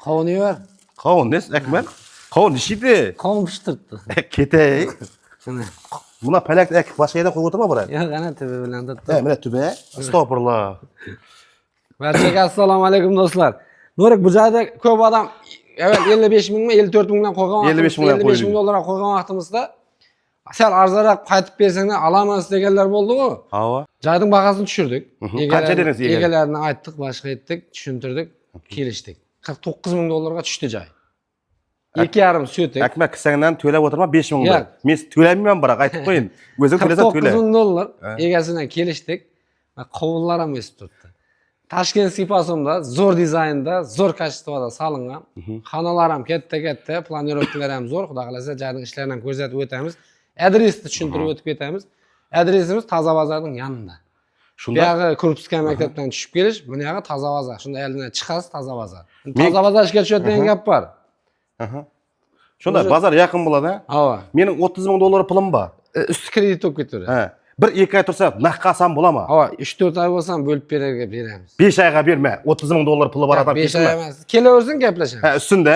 Qovuni var. Qovun des, Akmal. Qovun ishidi. Qovun pishtiribdi. Ketay. Mana. Buna palak ek boshqa yerdan qo'yib o'tirma bular. Yo'q, ana tubi bilan turibdi. Mana tuba. Astagfirullah. Barchaga assalomu alaykum do'stlar. Nurik bu joyda ko'p odam avval 55 mingmi, 54 mingdan qo'ygan. 55 mingdan 55 ming dollarga qo'ygan vaqtimizda sal arzonroq qaytib bersanglar olamiz deganlar bo'ldi-ku. Havo. Joyning bahosini tushirdik. Qancha dedingiz egalar? Egalarni aytdik, boshqa aytdik, tushuntirdik, kelishdik. 49 ming dollarga tushdi joy. 2,5 so'tik. Akmal qisangdan to'lab o'tirma 5 ming. Yo'q. Men to'lamayman biroq aytib qo'yin. O'zing to'lasan to'la. 49 ming dollar egasidan kelishdik. Qovunlar ham esib turibdi. Toshkent Sipasomda zo'r dizaynda, zo'r kачествоda solingan. Xonalar ham katta-katta, planirovkalar ham zo'r. Xudo xolasa joyning ishlarini ham ko'rsatib o'tamiz. Adresni tushuntirib o'tib ketamiz. Adresimiz Toza bozorning yonida. Shunda Buyog'i Kurpskaya maktabdan tushib kelish, buni yoqi Toza bozor. Shunda eldan chiqasiz Toza bozor. Toza bozorga tushadi degan gap bor. Shunda bozor yaqin bo'ladi. Ha. Mening 30 ming dollar pulim bor. Usti kredit bo'lib ketaveradi. Ha. 1-2 oy tursa naqd qilsam bo'ladimi? Ha, 3-4 oy bo'lsam bo'lib beramiz. 5 oyga berma. 30 ming dollar puli bor odam 5 oy emas. Kelaversin gaplashamiz. Ha, ustunda.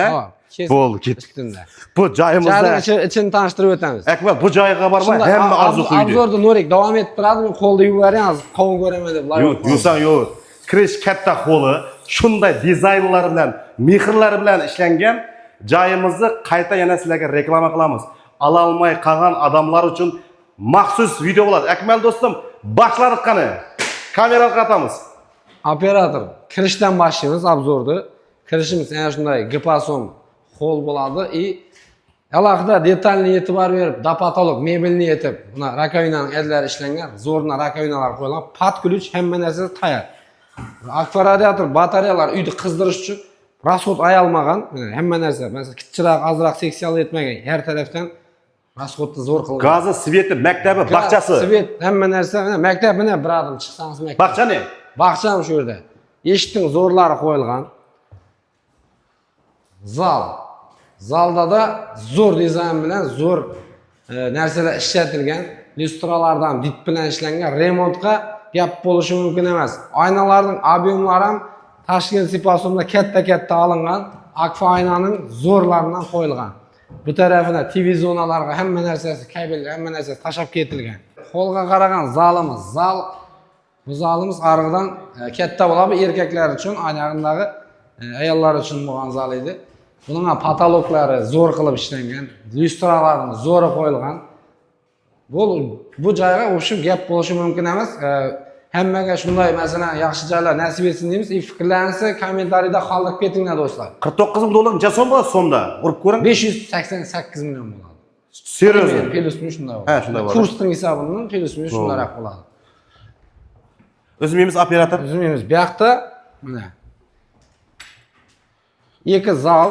Bo'ldi, ket. Ustunda. Bu joyimizda. Joyning ichini tanishtirib o'tamiz. Akmal, bu joyga borma, hamma orzu qildi. Obzorda Nurik davom etib turadi, men qo'lda yuboring, qovun ko'raman deb Yo'q, yo'san yo'q. Kirish katta xo'li, shunday dizaynlar bilan, mehrlar bilan ishlangan joyimizni qayta yana sizlarga reklama qilamiz. Ola olmay qolgan odamlar uchun maxsus video bo'ladi. Akmal do'stim, boshladik qani. Kamerani qatamiz. Operator, kirishdan boshlaymiz obzorni. Kirishimiz ana shunday gipasom xo'l bo'ladi и alohida detalli e'tibor berib, dopatolog mebelni yetib, buna rakovinaning edlari ishlangan, zo'rna rakovinalar qo'yilgan, pat ключ hamma narsa tayyor. Akvaradiator, batareyalar uyni qizdirish uchun расход ayolmagan, hamma narsa, masalan, kichikroq, ozroq seksiyal etmagan, har tarafdan расходni zo'r qilgan. Gazi, sveti, maktabi, bog'chasi. Svet, hamma narsa, maktab mana biradim chiqsangiz maktab. Bog'cha ne? Bog'cha ham shu yerda. Eshikning zo'rlari qo'yilgan. Zal. Zalda da zo'r dizayn bilan zo'r narsalar ishlatilgan, lyustralardan dip bilan ishlangan, remontga gap bo'lishi mumkin emas. Oynalarning obyemlari ham Toshkent Sipasomda katta-katta olingan, akfa oynaning zo'rlaridan qo'yilgan. Bu tarafida TV zonalarga hamma narsasi, kabel, hamma narsasi tashab ketilgan. Qo'lga qaragan zalimiz, bu zalimiz arg'idan katta bo'ladi, erkaklar uchun, oynag'indagi ayollar uchun bo'lgan zal edi. Buning patologlari zo'r qilib ishlangan, lyustralarning zo'ri qo'yilgan. Bu joyga o'xshab gap bo'lishi mumkin emas. Hammaga shunday masalan yaxshi joylar nasib etsin deymiz. Fikrlaringizni kommentariyada qoldirib ketinglar do'stlar. 49 ming dollar necha so'm bo'ladi so'mda? Urib ko'ring. 588 million bo'ladi. Seriozmi? Plusmi shunday bo'ladi. Ha, shunday bo'ladi. Kursning hisobidan plusmi shunday bo'ladi. O'zimiz operator. O'zimiz bu yoqda mana 2 zal,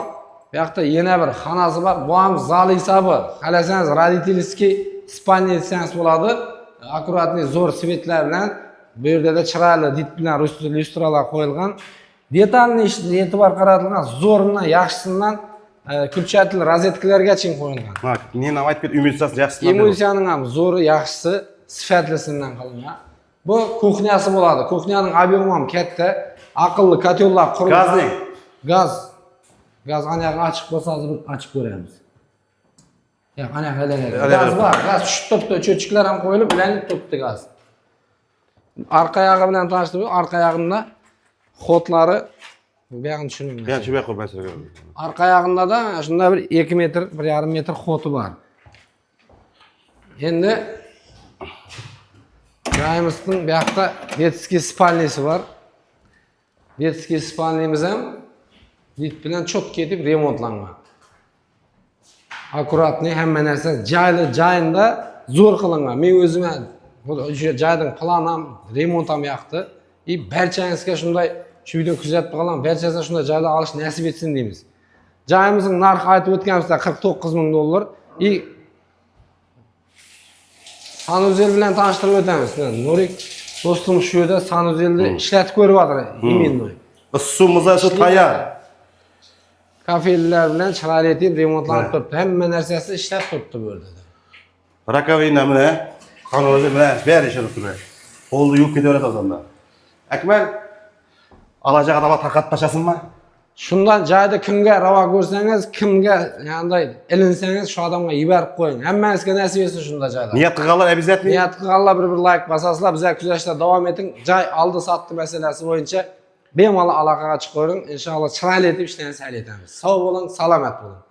bu yoqda yana bir xonasi bor. Bu ham zal hisobi. Qalasangiz родительский spalniy desangiz bo'ladi. Akkuratniy zo'r svetlar bilan bu yerda da chiroyli dip bilan lyustralar qo'yilgan. Detalni e'tibor qaratilgan, zo'ridan yaxshisidan kurchatil rozetkalargacha qo'yilgan. Ha, men ham aytib ket, emulsiyasi yaxshisi. Emulsiyaning ham zo'ri, yaxshisi, sifatlisidan qilingan. Bu kuxnyasi bo'ladi. Kuxnyaning obyemi ham katta, aqlli kotellar qurilgan. Gazning. Gaz anaqa ochiq bo'lsa, hozir ochib ko'ramiz. Yo'q, anaqa gaz bor. Gaz tushib turibdi, cho'chiklar ham qo'yilib, ulanib turibdi gaz. Arqa yog'i bilan tanishtirib, arqa yog'ida xotlari bu yoqni tushunmayman. Men tushunmay qo'yman sizga. Arqa yog'ida da shunda bir 2 metr, 1,5 metr xoti bor. Endi joyimizning bu yoqda детский spalnisi bor. Детский spalnimiz ham dip bilan cho'tki etib remontlangan. Akkuratniy hamma narsa joyinda zo'r qilingan. Men o'zim o'sha joyning plan ham, remont ham yoqdi. Barchangizga shunday shu videoni kuzatib qolaman. Barchangizga shunday joylar olish nasib etsin deymiz. Joyimizning narxi aytib o'tganimizda 49 ming dollar. Sanuzel bilan tanishtirib o'tamiz. Nurik do'stim shu yerda sanuzelni ishlatib ko'ryapti. Imennoy. Suvimiz shu tayyor. Kafellar bilan chiroyli etib remontlanib turibdi. Hamma narsasi ishlab turibdi bu yerda. Rakovina bilan, qonunlar bilan bari ishlatib turibdi. Qo'lni yuvib ketaveradi odamlar. Akmal, alajaga adamlar taqat tashasinmi? Shundan joyda kimga ravo ko'rsangiz, kimga yanday ilinsangiz shu odamga yuborib qo'ying. Hammangizga nasib etsin shunda joyda. Niyat qilganlar обязательно. Niyat qilganlar bir like bosasizlar, bizlar kuzatishda davom eting. Joy oldi sotdi masalasi bo'yicha bemalol aloqaga chiqavering. Inshaalloh chiroyli etib ishlarni hal etamiz. Sog' bo'ling, salomat bo'ling.